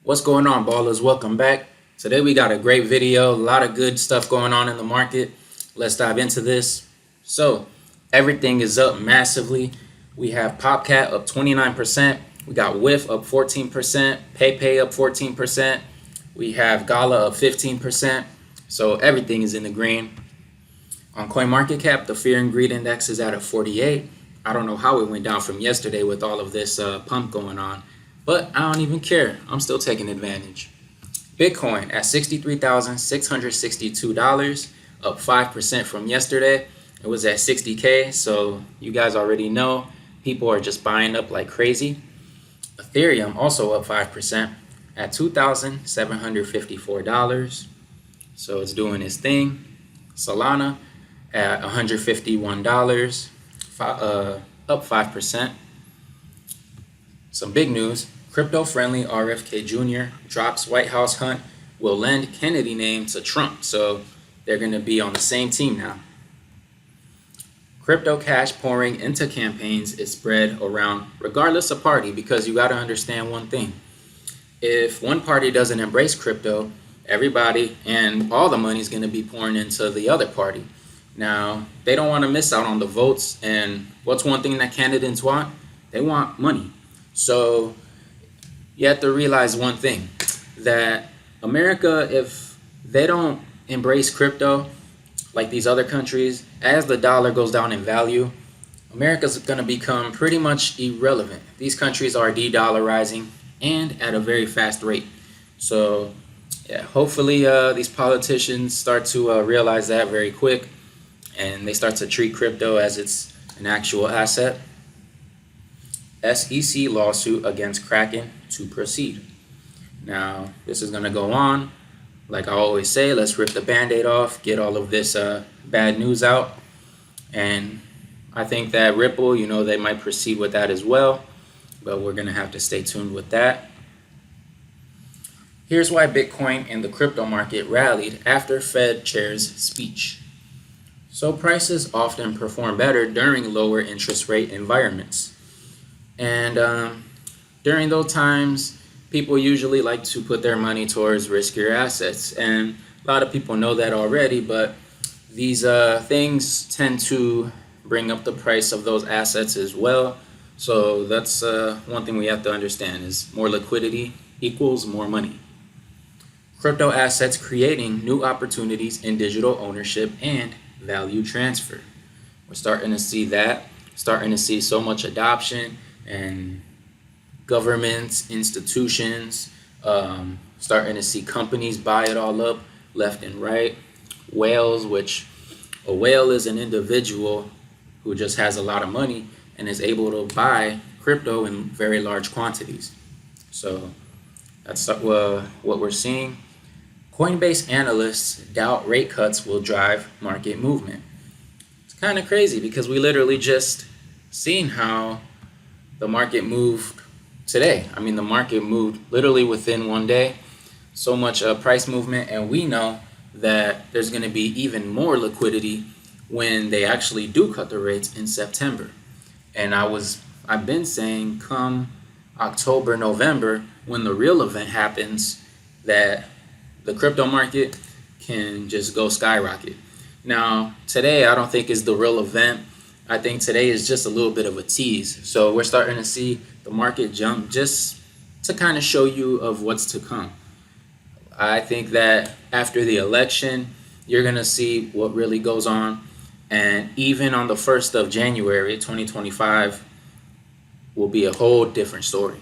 What's going on, ballers? Welcome back. Today we got a great video, a lot of good stuff going on in the market. Let's dive into this. So, everything is up massively. We have PopCat up 29%. We got WIF up 14%. PayPay up 14%. We have Gala up 15%. So, everything is in the green. On CoinMarketCap, the Fear and Greed Index is at a 48. I don't know how it went down from yesterday with all of this pump going on. But I don't even care. I'm still taking advantage. Bitcoin at $63,662, up 5% from yesterday. It was at 60K, so you guys already know people are just buying up like crazy. Ethereum also up 5% at $2,754. So it's doing its thing. Solana at $151, up 5%. Some big news. Crypto-friendly RFK Jr. drops White House hunt, will lend Kennedy name to Trump. So they're going to be on the same team now. Crypto cash pouring into campaigns is spread around regardless of party, because you got to understand one thing. If one party doesn't embrace crypto, everybody and all the money is going to be pouring into the other party. Now, they don't want to miss out on the votes. And what's one thing that candidates want? They want money. So you have to realize one thing, that America, if they don't embrace crypto like these other countries, as the dollar goes down in value, America's going to become pretty much irrelevant. These countries are de-dollarizing and at a very fast rate. So yeah, hopefully these politicians start to realize that very quick, and they start to treat crypto as it's an actual asset. SEC lawsuit against Kraken to proceed. Now, this is going to go on. Like I always say, let's rip the Band-Aid off, get all of this bad news out. And I think that Ripple, they might proceed with that as well. But we're going to have to stay tuned with that. Here's why Bitcoin and the crypto market rallied after Fed chair's speech. So prices often perform better during lower interest rate environments. And during those times, people usually like to put their money towards riskier assets. And a lot of people know that already, but these things tend to bring up the price of those assets as well. So that's one thing we have to understand, is more liquidity equals more money. Crypto assets creating new opportunities in digital ownership and value transfer. We're starting to see that, starting to see so much adoption, and governments, institutions, starting to see companies buy it all up left and right. Whales, which a whale is an individual who just has a lot of money and is able to buy crypto in very large quantities. So that's what we're seeing. Coinbase analysts doubt rate cuts will drive market movement. It's kind of crazy because we literally just seen how the market moved today. I mean, the market moved literally within one day. So much price movement, and we know that there's going to be even more liquidity when they actually do cut the rates in September. And I've been saying come October, November, when the real event happens, that the crypto market can just go skyrocket. Now, today I don't think is the real event. I think today is just a little bit of a tease. So we're starting to see the market jump just to kind of show you of what's to come. I think that after the election, you're going to see what really goes on. And even on the 1st of January, 2025, will be a whole different story.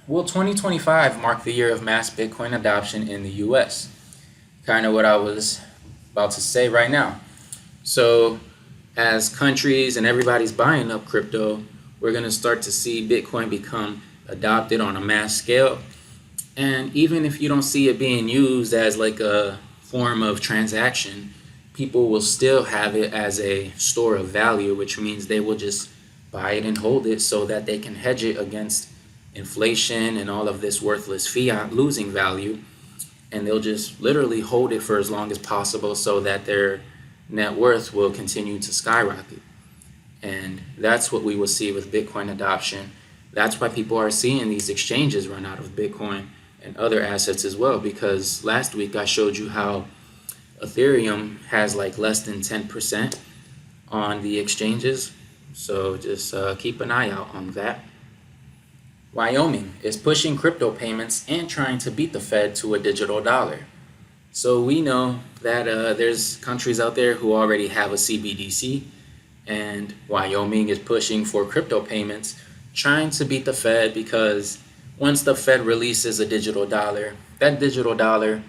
Will 2025 mark the year of mass Bitcoin adoption in the US? Kind of what I was about to say right now. So as countries and everybody's buying up crypto, we're going to start to see Bitcoin become adopted on a mass scale. And even if you don't see it being used as like a form of transaction, people will still have it as a store of value, which means they will just buy it and hold it so that they can hedge it against inflation and all of this worthless fiat losing value. And they'll just literally hold it for as long as possible so that their net worth will continue to skyrocket. And that's what we will see with Bitcoin adoption That's why people are seeing these exchanges run out of Bitcoin and other assets as well, because last week I showed you how Ethereum has like less than 10% on the exchanges. So just keep an eye out on that. Wyoming is pushing crypto payments and trying to beat the Fed to a digital dollar. So we know that there's countries out there who already have a CBDC, and Wyoming is pushing for crypto payments, trying to beat the Fed, because once the Fed releases a digital dollar, that digital dollar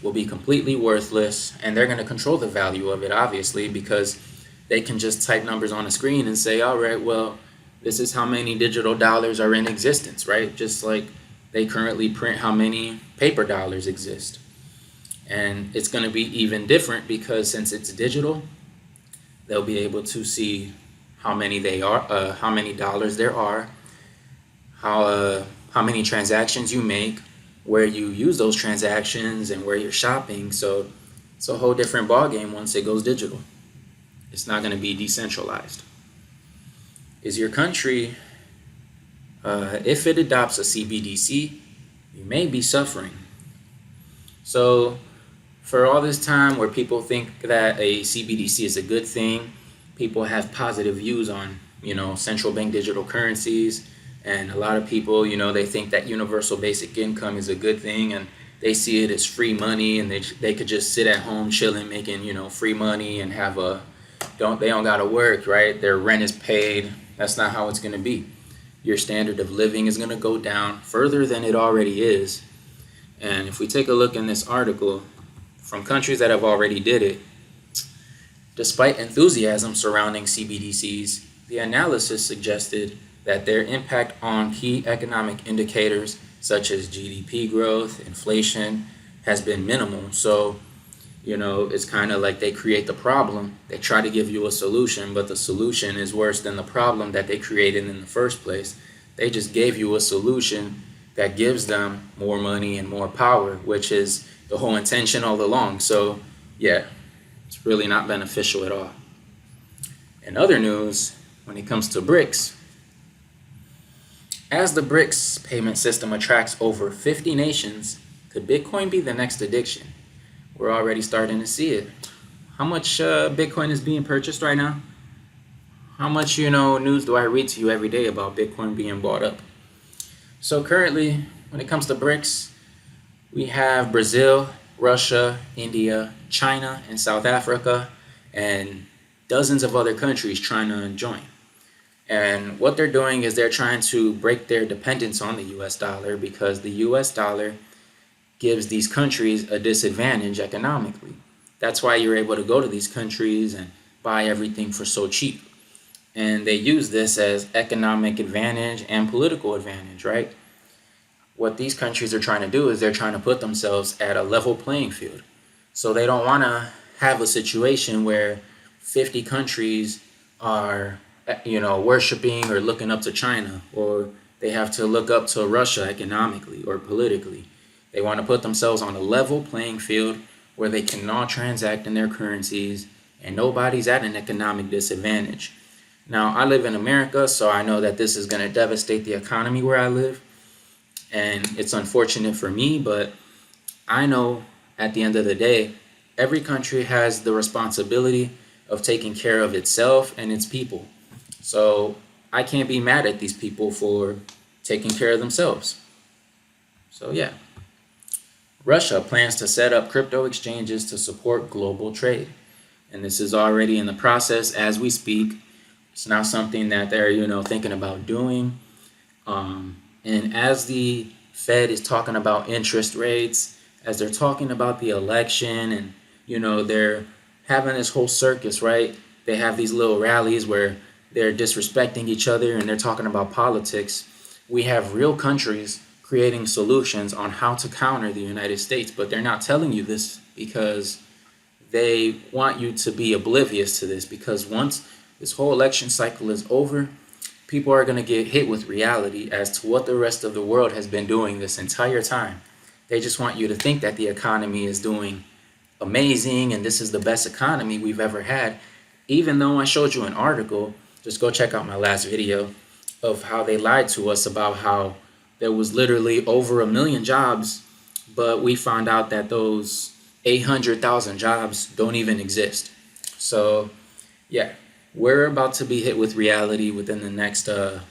will be completely worthless, and they're going to control the value of it, obviously, because they can just type numbers on a screen and say, all right, well, this is how many digital dollars are in existence, right? Just like they currently print how many paper dollars exist. And it's going to be even different because since it's digital, they'll be able to see how many how many dollars there are, how many transactions you make, where you use those transactions, and where you're shopping. So it's a whole different ballgame once it goes digital. It's not going to be decentralized. Is your country, if it adopts a CBDC, you may be suffering. So for all this time where people think that a CBDC is a good thing, people have positive views on, central bank digital currencies. And a lot of people, they think that universal basic income is a good thing, and they see it as free money, and they could just sit at home chilling, making, free money, and they don't gotta work, right? Their rent is paid. That's not how it's gonna be. Your standard of living is gonna go down further than it already is. And if we take a look in this article from countries that have already did it, despite enthusiasm surrounding CBDCs, the analysis suggested that their impact on key economic indicators such as GDP growth, inflation, has been minimal. So, it's kind of like they create the problem, they try to give you a solution, but the solution is worse than the problem that they created in the first place. They just gave you a solution that gives them more money and more power, which is the whole intention all along. So, yeah, it's really not beneficial at all. In other news, when it comes to BRICS, as the BRICS payment system attracts over 50 nations, could Bitcoin be the next addiction? We're already starting to see it. How much Bitcoin is being purchased right now? How much, news do I read to you every day about Bitcoin being bought up? So currently, when it comes to BRICS, we have Brazil, Russia, India, China, and South Africa, and dozens of other countries trying to join. And what they're doing is they're trying to break their dependence on the US dollar, because the US dollar gives these countries a disadvantage economically. That's why you're able to go to these countries and buy everything for so cheap. And they use this as economic advantage and political advantage, right? What these countries are trying to do is they're trying to put themselves at a level playing field. So they don't want to have a situation where 50 countries are worshiping or looking up to China, or they have to look up to Russia economically or politically. They want to put themselves on a level playing field where they can all transact in their currencies and nobody's at an economic disadvantage. Now, I live in America, so I know that this is going to devastate the economy where I live. And it's unfortunate for me, but I know at the end of the day, every country has the responsibility of taking care of itself and its people. So I can't be mad at these people for taking care of themselves. So yeah. Russia plans to set up crypto exchanges to support global trade. And this is already in the process as we speak. It's not something that they're, thinking about doing. And as the Fed is talking about interest rates, as they're talking about the election, and, they're having this whole circus, right? They have these little rallies where they're disrespecting each other and they're talking about politics. We have real countries creating solutions on how to counter the United States, but they're not telling you this because they want you to be oblivious to this, because once this whole election cycle is over, people are going to get hit with reality as to what the rest of the world has been doing this entire time. They just want you to think that the economy is doing amazing and this is the best economy we've ever had. Even though I showed you an article, just go check out my last video. of how they lied to us about how there was literally over 1 million jobs, but we found out that those 800,000 jobs don't even exist. So yeah, we're about to be hit with reality within the next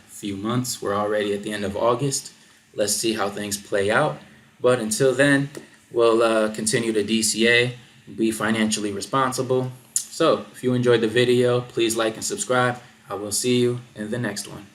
few months. We're already at the end of August. Let's see how things play out. But until then, we'll continue to DCA, be financially responsible. So if you enjoyed the video, please like and subscribe. I will see you in the next one.